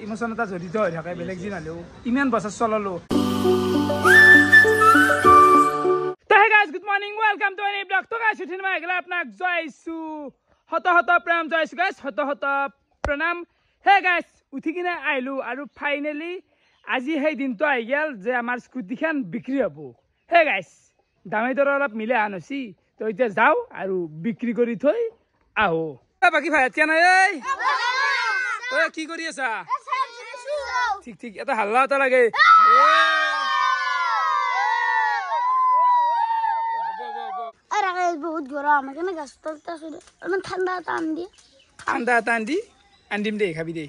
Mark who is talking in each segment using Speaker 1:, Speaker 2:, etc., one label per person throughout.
Speaker 1: emotion এটা জড়িত হৈ থাকে বেলেগ দিন হ'লেও ইমান বছৰ চলালো তো hey guys good morning welcome to any blog তো গাইজ উঠিন মই আগলা আপোনাক জয়ছু হত প্ৰণাম জয়ছু গাইজ হত প্ৰণাম হে গাইজ উঠি কিনে আহিলো আৰু ফাইনেলি আজি সেই দিনটো আহি গেল যে আমাৰ স্কুটিখন বিক্ৰী হ'ব হে গাইজ দামী দৰ অলপ মিলে আন হৈছি তো এতিয়া যাওঁ আৰু বিক্ৰী কৰি থৈ আহো বাকী ভাই এতিয়া নাই ঐ কি কৰি আছা ঠিক ঠিক এটা হাল্লা এটা লাগে
Speaker 2: বহুত গরম এখানে গাছ তলতে আছে ঠান্ডা ঠান্ডা
Speaker 1: আন্দিম দে খাবি দে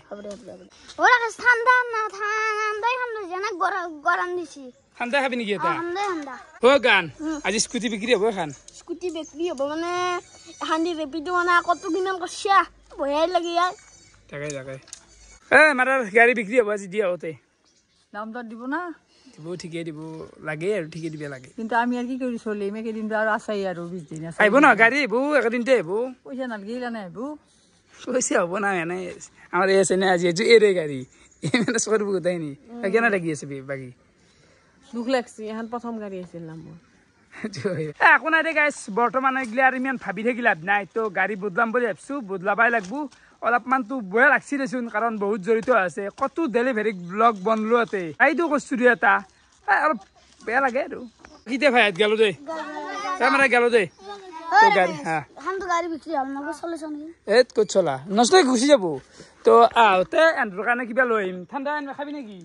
Speaker 2: ওরা গাছ ঠান্ডা না ঠান্ডাই জানা গরম দিছি
Speaker 1: ঠান্ডা খাবি নেকি এটা
Speaker 2: ঠান্ডা
Speaker 1: ও গান আজি স্কুটি বিক্রি হবো এখন
Speaker 2: স্কুটি বিক্রি হবো মানে হান্দি রেপিডো মানে কত কিমান করছিয়া ভয়াই লাগি যায়
Speaker 1: তাকাই মারার গাড়ি বিক্রি হবো আজি দিয়া হতে
Speaker 3: দাম দর দিব না
Speaker 1: দিব ঠিকই দিব লাগে আর ঠিকই দিবে লাগে
Speaker 3: কিন্তু আমি আর কি করি চলিম একেদিন আর আছাই আর 20 দিন আছে
Speaker 1: আইব না গাড়ি আইব একদিনতে আইব
Speaker 3: পয়সা নালগিলা না আইব
Speaker 1: পয়সা হবো না এনে আমার এসে না আজি এরে গাড়ি এমন সরব কোথায় নি কেন লাগি আছে বাকি
Speaker 3: দুখ লাগছে এখন প্রথম গাড়ি আইছিলাম
Speaker 1: এখন আরে গাইস বর্তমানে এগুলি আর ইমান ভাবি থাকি লাভ নাই তো গাড়ি বদলাম বলে ভাবছো বদলাবাই লাগবো অলপমান তো বয়া লাগছি দেচোন কারণ বহুত জড়িত আছে কত ডেলিভারি ব্লগ বনলোতে আইতো করছো দুই এটা অলপ বেয়া লাগে আৰু কিতে ভাই গেল দে ক্যামেরা গেল দে তো গাড়ি হ্যাঁ
Speaker 2: এখন তো গাড়ি বিক্রি হল না চলেছ নাকি
Speaker 1: এই কত চলা নষ্ট গুছি যাব তো আহতে এন্ড্ৰ কাৰণে কিবা লৈ আহিম ঠাণ্ডা আনিবা খাবি নেকি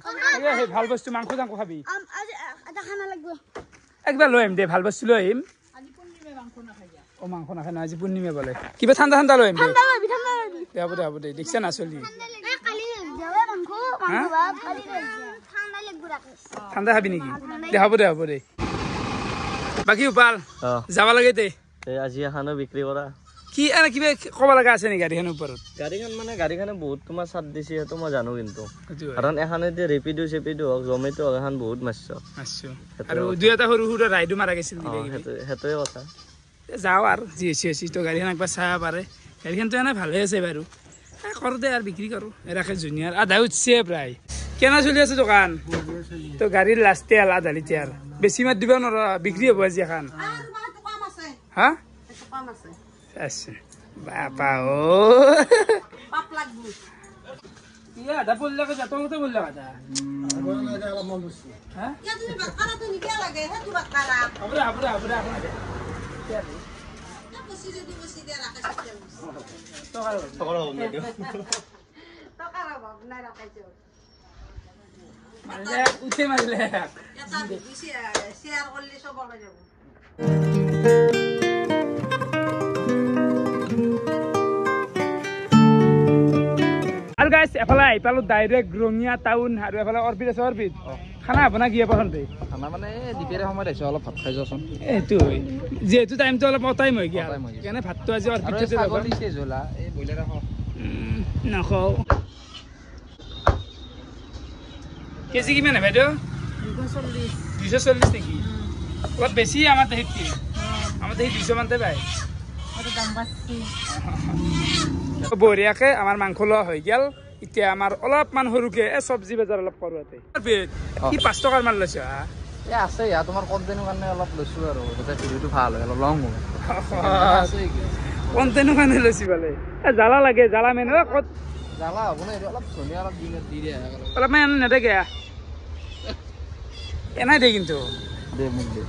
Speaker 1: এই ভাল বস্তু মাংস জাংক খাবি
Speaker 2: আজ এটা খানা লাগবে
Speaker 1: একবার লৈ আহিম দে ভাল বস্তু লৈ আহিম ও মাংস নাখায় না আজি পূর্ণিমা বলে কিবা ঠাণ্ডা লৈ আহিম
Speaker 2: ঠান্ডা লাগবে
Speaker 1: হ'ব দে দেখছ না চলি
Speaker 2: কালি যাবে মাংস ভাত কালি ঠান্ডা লাগবে রাখিস
Speaker 1: ঠাণ্ডা খাবি নেকি দে হ'ব দে বাকি উপাল যাব লাগে দে
Speaker 4: আজি এখানো বিক্রি করা
Speaker 1: কি এনে কিবা ক'ব লগা আছে নেকি গাড়ীখনৰ ওপৰত
Speaker 4: গাড়ীখন মানে গাড়ীখনে বহুত তোমাৰ চাট দিছে সেইটো মই জানো কিন্তু কাৰণ এখানে যে ৰেপিডো হওক জমেটো এখন বহুত মাছ
Speaker 1: আৰু দুই এটা সৰু সৰু ৰাইডো মাৰা গৈছিল
Speaker 4: সেইটোৱে কথা
Speaker 1: যাওঁ আৰু যি হৈছে তো গাড়ীখন একবাৰ চাব পাৰে গাড়ীখনতো এনে ভালে আছে বাৰু কৰোঁ দে আৰু বিক্ৰী কৰোঁ এৰাকে জুনিয়ৰ আধা উঠছে প্ৰায় কেনে চলি আছে দোকান তো গাড়ীৰ লাষ্টে আধা লিটাৰ বেছি মাত দিব নোৱাৰা বিক্ৰী হ'ব আজি এখন হা আছে বাপা ও ইয়া আধা পড়লে যা তোমতে বললা কথা হ্যাঁ ইয়া তুমি বাকারা তো নিকে লাগে হে তুই বাকারা আবরা বসি দে রাখাইছে তো কারো বাপ নাই রাখাইছে মানে উঠে মারলে এটা বেশি শেয়ার করলে সব বলা যাবে আৰু গাইস এফালে আইপালো ডাইৰেক্ট ৰঙিয়া টাউন আৰু এফালে অৰবিট আছে অৰবিট খানা হ'ব না কি পছন্দে
Speaker 4: খানা মানে দিপেৰে সময়ত আহিছে অলপ ভাত খাই যাওঁচোন
Speaker 1: এইটো যেহেতু টাইমটো অলপ টাইম হৈ গেল সেইকাৰণে ভাতটো আজি অৰবিটতে যাব
Speaker 4: এই বইলাৰ
Speaker 1: নাখাওঁ কেজি কিমান বাইদেউ 240 নেকি অলপ বেছি আমাৰ দেহিতকৈ আমাৰ দেহিত 200 মানতে পায় বঢ়িয়াকে আমাৰ মাংস লোৱা হৈ গেল এতিয়া আমাৰ অলপমান সৰুকে চব্জি বজাৰ অলপ কৰোঁতে কি 5 টকাৰ মান লৈছে
Speaker 4: আছে ইয়াত তোমাৰ কণ্টেনৰ কাৰণে অলপ লৈছো আৰু যাতে ভিডিঅ'টো ভাল হয় অলপ লং হয়
Speaker 1: কণ্টেনৰ কাৰণে লৈছি বোলে জ্বালা লাগে জ্বালা মেন ক'ত
Speaker 4: জ্বালা হ'ব না অলপ ধনিয়া অলপ দি দিয়ে
Speaker 1: অলপমান এনে নেদেকে এনাই দে কিন্তু
Speaker 4: দে মোক দে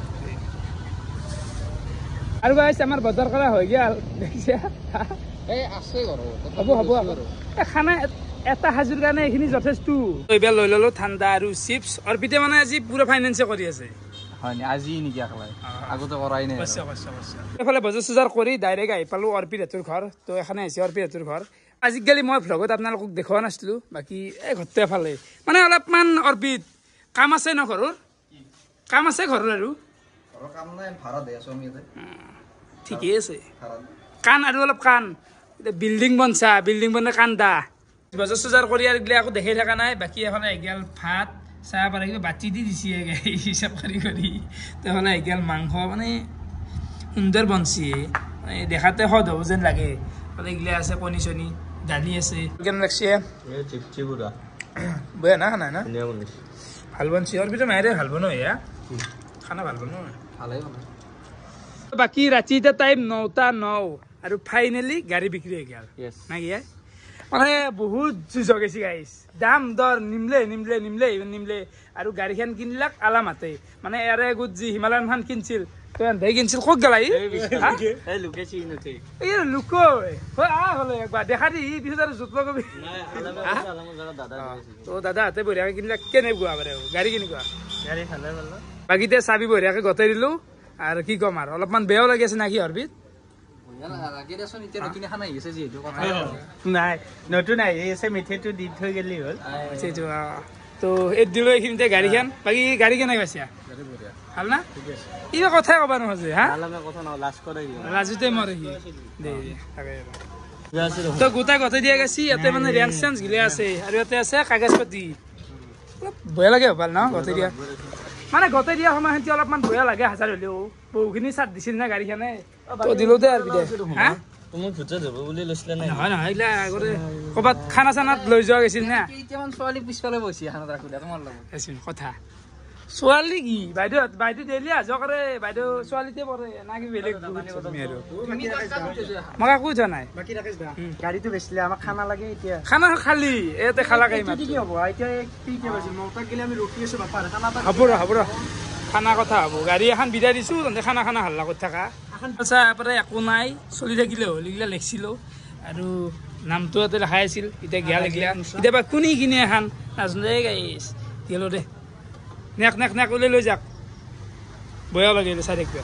Speaker 1: আৰু গাইছ আমাৰ বজাৰ কৰা হৈ গেল দেখিছা
Speaker 4: এই আছে
Speaker 1: হ'ব খানা এটা হাজুৰ কাৰণে এইখিনি যথেষ্ট এইবাৰ লৈ ল'লো ঠাণ্ডা আৰু চিপছ অৰ্পিতে মানে আজি পুৰা ফাইনেন্সে কৰি আছে
Speaker 4: হয় আজি নেকি আকলাই আগতে কৰাই নাই
Speaker 1: এইফালে বজাৰ চজাৰ কৰি ডাইৰেক্ট আহি পালোঁ অৰ্পিতহঁতৰ ঘৰ তো এখানে আহিছে অৰ্পিতহঁতৰ ঘৰ আজিকালি মই ভ্লগত আপোনালোকক দেখুওৱা নাছিলোঁ বাকী এই ঘৰতে এফালে মানে অলপমান অৰ্পিত কাম আছে ন ঘৰৰ কাম আছে ঘৰৰ আৰু
Speaker 4: কাম নাই ভাড়া দে আছো আমি
Speaker 1: ঠিকেই আছে কাণ আৰু অলপ কাণ বিল্ডিং বনছা বিল্ডিং বনে কান্দা বজাৰ চজাৰ কৰি আৰু এইগিলা আকৌ দেখাই থকা নাই বাকী এফালে এগেল ভাত চাহ পাৰে কিবা বাতি দি দিছে হিচাপ কৰি তেহ'লে এগেল মাংস মানে সুন্দৰ বনছি দেখাতে সদ হ'ব যেন লাগে এইগিলা আছে কণী চনি দালি আছে কেন লাগছে
Speaker 4: চিপচিপুৰা
Speaker 1: বয়া না খানা না
Speaker 4: ধুনীয়া বনাইছে
Speaker 1: ভাল বনছি ওর ভিতরে মায়েরে ভাল বনো ইয়া খানা ভাল বনো
Speaker 3: ভালেই বনাই
Speaker 1: বাকি ৰাতি এতিয়া টাইম 9:09 আৰু ফাইনেলি গাড়ী বিক্ৰী হৈ গ'ল
Speaker 4: য়েছ
Speaker 1: না কি মানে বহুত যুঁজ গেছি গাইছ দাম দৰ নিমলে আৰু গাড়ীখন কিনিলাক আলামাতে মানে এৰে গুট যি হিমালয়ানখন কিনছিল তো এন্ধাই কিনছিল ক'ত গেলা
Speaker 4: এই লোকেছি নথি
Speaker 1: এই লুকই হলে একবাৰ দেখা দি পিছত আৰু জুত লগাবি
Speaker 4: নাই আলামৰ জাগা দাদা
Speaker 1: তো দাদাহঁতে বঢ়িয়াকৈ কিনিলাক কেনেকুৱা বাৰু গাড়ী কেনেকুৱা
Speaker 4: গাড়ী খালে ভাল
Speaker 1: বাকীতে চাবি বঢ়িয়াকৈ গতাই দিলোঁ আৰু কি ক'ম আৰু অলপমান বেয়াও লাগি আছে নাকি হৰবিত
Speaker 4: নাই নতুন আহি আছে মিঠেইটো দি থৈ গেলি হ'ল
Speaker 1: তো এই দিলোঁ এইখিনিতে গাড়ীখন বাকী গাড়ী কেনেকৈ পাইছা ভাল না কিবা কথাই ক'বা নোখোজে হা
Speaker 4: কথা নহয় লাজ কৰে
Speaker 1: লাজতে মৰে সি দে তো গোটাই গতাই দিয়া গেছি ইয়াতে মানে ৰেঞ্চ চেঞ্চ গিলে আছে আৰু ইয়াতে আছে কাগজ পাতি অলপ ভয় লাগে ভাল ন গতাই দিয়া মানে গতাই দিয়া সময়খিনি অলপমান ভয় লাগে হাজাৰ হ'লেও বহুখিনি চাট দিছিল না গাড়ীখনে তো দিলোঁ দে আৰু বিদে হা
Speaker 4: তুমি ভুজত যাব বুলি লৈছিলা নাই
Speaker 1: নহয় এইগিলা আগতে ক'ৰবাত খানা চানাত লৈ যোৱা গৈছিল না
Speaker 3: কেইটামান ছোৱালী পিছফালে বহি খানাত ৰাখোঁ তোমাৰ লগত
Speaker 1: কথা ছোৱালী কি বাইদেউ ডেইলি আহ যোৱা কৰে বাইদেউ ছোৱালীতে পৰে না কি বেলেগ মই একো যোৱা নাই
Speaker 5: গাড়ীটো বেচিলে আমাক খানা লাগে এতিয়া
Speaker 1: খানা খালি ইয়াতে খালা খাই
Speaker 5: কি হ'ব এতিয়া কি বাজিল নটাত গেলে আমি ৰখি আছো বাপাৰ খানা
Speaker 1: হ'ব ৰ খানা কথা হ'ব গাড়ী এখন বিদায় দিছোঁ তহঁতে খানা হাল্লা কৰি থাকা পইচা পৰা একো নাই চলি থাকিলে হ'ল এইগিলা লিখিছিলোঁ আৰু নামটো ইয়াতে লেখাই আছিল এতিয়া গিয়া লাগিলা কেতিয়াবা কোনে কিনে এখন নাজানো এই গাইছ গেলোঁ দে নেক ওলাই লৈ যাক বয়া লাগে চাই থাকিব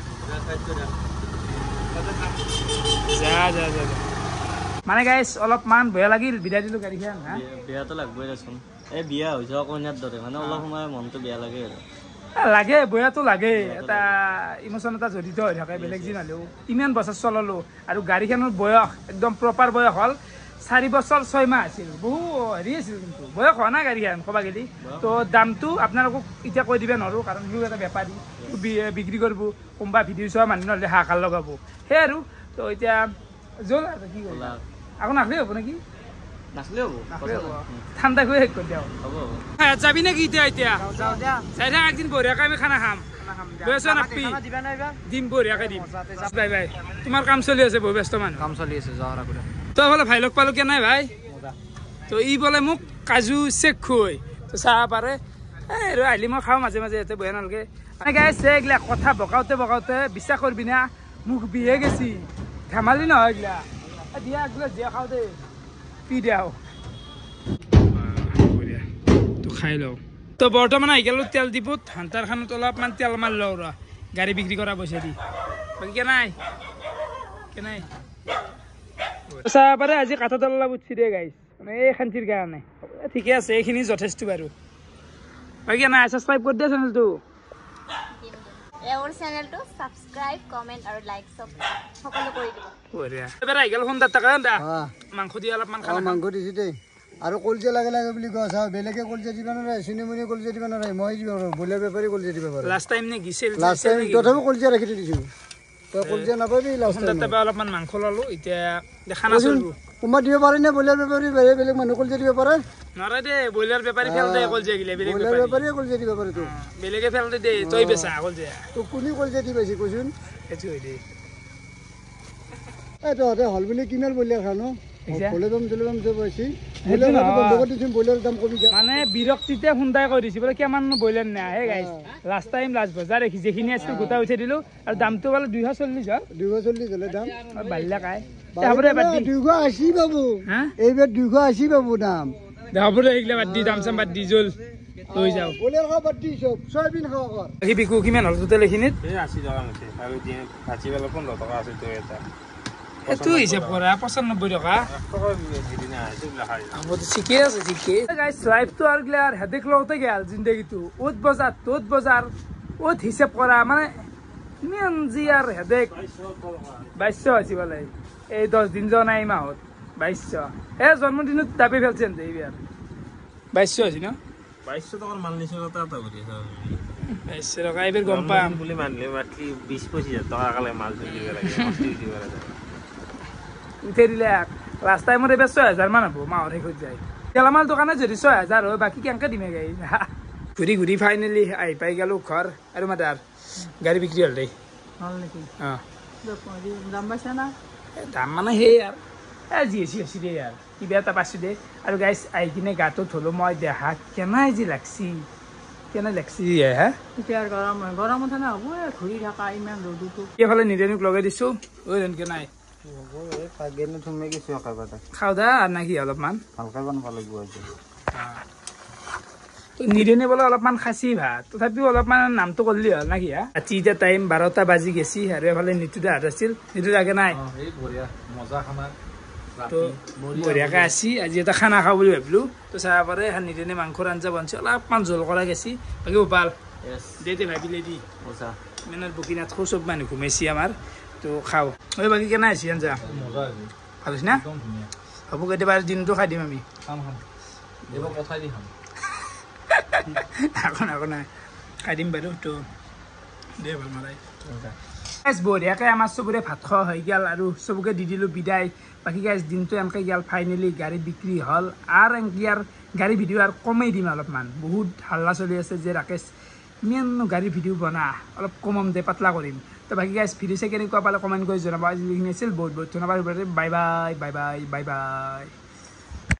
Speaker 1: যা মানে গাইছ অলপমান বেয়া লাগিল বিদায় দিলোঁ গাড়ীখন হা
Speaker 4: বেয়াটো লাগবই দেচোন এই বিয়া হৈ যোৱা কইনাৰ দৰে মানে অলপ সময় মনটো বেয়া লাগে আৰু
Speaker 1: লাগে বয়াটো লাগে এটা ইমোশ্যন এটা জড়িত হৈ থাকে বেলেগ যি নহ'লেও ইমান বছৰ চলালোঁ আৰু গাড়ীখনৰ বয়স একদম প্ৰপাৰ বয়স হ'ল 4 বছৰ 6 মাহ আছিল বহু হেৰি আছিল কিন্তু বয়স হোৱা নাই গাড়ীখন ক'বা গেলি তো দামটো আপোনালোকক এতিয়া কৈ দিব নোৱাৰোঁ কাৰণ সিও এটা বেপাৰী বিক্ৰী কৰিব কোনোবা ভিডিঅ' চোৱা মানুহ নহ'লে হাহাকাৰ লগাব সেই আৰু তো এতিয়া জল আৰু কি কৰিবা আকৌ নাখলেই হ'ব নেকি
Speaker 4: নাচলেও হ'ব
Speaker 1: ঠাণ্ডা হৈ শেষ কৰি দিওঁ
Speaker 4: হ'ব
Speaker 1: যাবি নেকি এতিয়া চাই থাক একদিন বঢ়িয়াকৈ আমি খানা খাম দিম বঢ়িয়াকৈ দিম বাই বাই তোমাৰ কাম চলি আছে বহু ব্যস্ত মানুহ
Speaker 3: কাম চলি আছে যোৱাৰ আগতে
Speaker 1: তই বোলে ভাই লগ পালোঁ কে নাই ভাই তো ই বোলে মোক কাজু চেক খুৱাই তো চাহ পাৰে এই আৰু আহিলে মই খাওঁ মাজে মাজে ইয়াতে বহে নালাগে মানে গাইছ এইগিলা কথা বকাওঁতে বিশ্বাস কৰিবি না মোক বিহে গেছি ধেমালি নহয় এইগিলা দিয়া একগিলাচ দিয়া খাওঁ দে পি দিয়াও তো খাই লওঁ তো বৰ্তমান আহি গ'লোঁ তেল ডিপুত হান্তাৰখানত অলপমান তেল মাৰিলোঁ ৰ গাড়ী বিক্ৰী কৰা পইচা দি বাকী কেনাই চাহ পাৰে আজি কাঠা তলা বুটছি দে গাইছ মানে এই শান্তিৰ কাৰণে ঠিকে আছে এইখিনি যথেষ্ট বাৰু বাকী নাই ছাবস্ক্ৰাইব কৰি দে চেনেলটো
Speaker 2: এওৰ চেনেলটো সাবস্ক্ৰাইব কমেন্ট আৰু লাইক সকলো কৰি দিব
Speaker 1: বঢ়িয়া এবাৰ আহি গ'ল সুন্দৰ টাকা মাংস দি অলপমান খানা
Speaker 5: মাংস দিছো দেই আৰু কলজা লাগে বুলি কোৱা চাওঁ বেলেগে কলজা দিব নোৱাৰে চিনেমনি কলজা দিব নোৱাৰে মই দিব পাৰোঁ ব্ৰইলাৰ বেপাৰী কলজা দিব পাৰোঁ
Speaker 1: লাষ্ট টাইম নে গিছিল
Speaker 5: লাষ্ট টাইম তথাপিও কলজা ৰাখি দিছোঁ তই কলজা নাপাবি লাষ্ট টাইম
Speaker 1: সুন্দৰ অলপমান মাংস ল'লোঁ এতিয়া খানা চলিব
Speaker 5: তোমাৰ দিব পাৰে নে ব্ৰইলাৰ বেপাৰী বেলেগ মানুহ কলজা দিব পাৰে
Speaker 1: নৰে দে ব্ৰইলাৰ বেপাৰী ফেল দে কলজা গিলে বেলেগ
Speaker 5: ব্ৰইলাৰ বেপাৰীয়ে কলজা দিব পাৰে তোক
Speaker 1: বেলেগে ফেল দে তই বেচা কলজা
Speaker 5: তোক কোনে কলজা দি পাইছে কচোন
Speaker 1: সেইটো হৈ দে
Speaker 5: এই তহঁতে হল বুলি কিমান ব্ৰইলাৰ খা ন ব্ৰইলাৰ দাম চব পাইছি ব্ৰইলাৰ দাম কমি যায়
Speaker 1: মানে বিৰক্তিতে খুন্দাই কৈ দিছে বোলে কিমান ব্ৰইলাৰ নাই গাইছ লাষ্ট টাইম লাষ্ট বজাৰ দেখি যিখিনি আছিল গোটা উঠাই দিলোঁ আৰু দামটো বোলে 240 হ'ল
Speaker 5: 240 হ'লে দাম
Speaker 1: বাঢ়িলে কাই
Speaker 5: 280 পাবো এইবাৰ 280 পাবো দাম
Speaker 1: হ'ব দে এইগিলা বাদ দি দাম চাম বাদ দি জল লৈ যাওঁ
Speaker 5: ব্ৰইলাৰ খাওঁ বাদ দি চব চয়াবিন খাওঁ কৰ
Speaker 1: সি বিকু কিমান হ'ল টোটেল এইখিনিত
Speaker 6: 80 টকা লৈছে আৰু ভাজি পেলাই 15 টকা আছে তো এটা
Speaker 1: এইটো হিচাপ কৰা 95 টকা ঠিকে আছে ঠিকে গাইছ লাইফটো আৰু গিলা হেডেক লওঁতে গেল জিন্দগীটো অ'ত বজাৰ ত'ত বজাৰ অ'ত হিচাপ কৰা মানে ইমান যি আৰু হেডেক 2200 হৈছে বোলে এই 10 দিন যোৱা নাই এই মাহত 2200 এই জন্মদিনত দাবী ফেলছে এইবাৰ 2200 হৈছে ন
Speaker 6: 2200 টকাৰ মাল নিছে কথা এটা কৰি আছে
Speaker 1: 2200 টকা এইবাৰ গম পাম
Speaker 6: বুলি মানলে বাকি 20-25 টকা কালে মাল দিব লাগে দিব লাগে
Speaker 1: উঠাই দিলে লাষ্ট টাইমত এইবাৰ 6000 মান হ'ব মাহৰ শেষত যায় গেলামাল দোকানত যদি 6000 হয় বাকী কেনেকৈ দিমে গাড়ী ঘূৰি ঘূৰি ফাইনেলি আহি পাই গ'লোঁ ঘৰ আৰু মাতাৰ গাড়ী বিক্ৰী হ'ল দেই
Speaker 3: হ'ল নেকি
Speaker 1: অঁ
Speaker 3: দাম পাইছা না
Speaker 1: দাম মানে সেই আৰু যি আছে দেই আৰু কিবা এটা পাইছোঁ দেই আৰু গাইছ আহি কিনে গাটো ধুলোঁ মই দেহা কেনে যি লাগছি কেনে লাগছি হা
Speaker 3: এতিয়া গৰমত না হ'ব ঘূৰি থকা ইমান ৰ'দটো
Speaker 1: এইফালে নিদেনিক লগাই দিছোঁ ঐ এনেকৈ নাই খাওঁ দা আৰু নাকি অলপমান নিদেনি বোলে অলপমান খাচি ভাত তথাপিও অলপমান নামটো কৰিলি হ'ল নাকি হা আজি এতিয়া টাইম 12টা বাজি গেছি আৰু এফালে নিতুদা হাত আছিল নিতুদা আগে নাই তো বঢ়িয়াকৈ আছি আজি এটা খানা খাওঁ বুলি ভাবিলোঁ তো চাব পাৰে নিদেনি মাংসৰ আঞ্জা বনছি অলপমান জোল কৰা গেছি বাকী উপাল দেউতে ভাবিলে দি মানে বকিনাথকো চব মানুহ ঘুমাইছি আমাৰ তো খাওঁ ঐ বাকী কেনে আছি আঞ্জা ভাল হৈছে না হ'ব কেতিয়াবা দিনটো খাই দিম আমি আকৌ নাই খাই দিম বাৰু তো দে ভাল মাৰাই বঢ়িয়াকৈ আমাৰ চবৰে ভাত খোৱা হৈ গ'ল আৰু চবকে দি দিলোঁ বিদায় বাকী গাইজ দিনটো এনেকৈ গ'ল ফাইনেলি গাড়ী বিক্ৰী হ'ল আৰু এনেকৈ আৰু গাড়ী ভিডিঅ' আৰু কমেই দিম অলপমান বহুত হাল্লা চলি আছে যে ৰাকেশ ইমাননো গাড়ী ভিডিঅ' বনা অলপ কমাম দে পাতলা কৰিম তো বাকী গাইজ ভিডিঅ' চাই কেনেকুৱা পালে কমেণ্ট কৰি জনাব আজি যিখিনি আছিল বহুত বহুত ধন্যবাদ bye bye bye bye bye bye